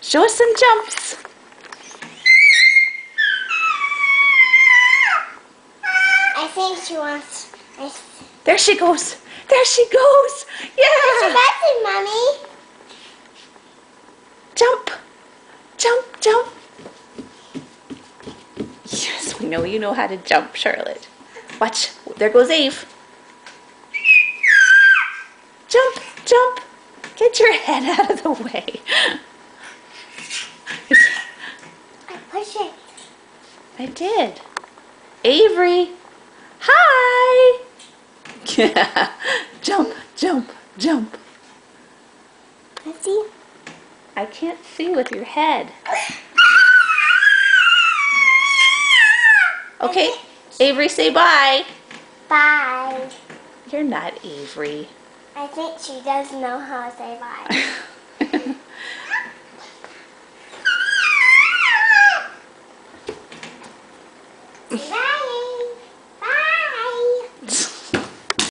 Show us some jumps. I think she wants. There she goes. There she goes. Yeah. That's it, Mommy. Jump. Jump, jump. Yes, we know you know how to jump, Charlotte. Watch. There goes Ave. Jump, jump. Get your head out of the way. I push it. I did. Avery. Hi. Jump, jump, jump. Let's see. I can't see with your head. Okay, Avery, say bye. Bye. You're not Avery. I think she does know how to say bye. Bye.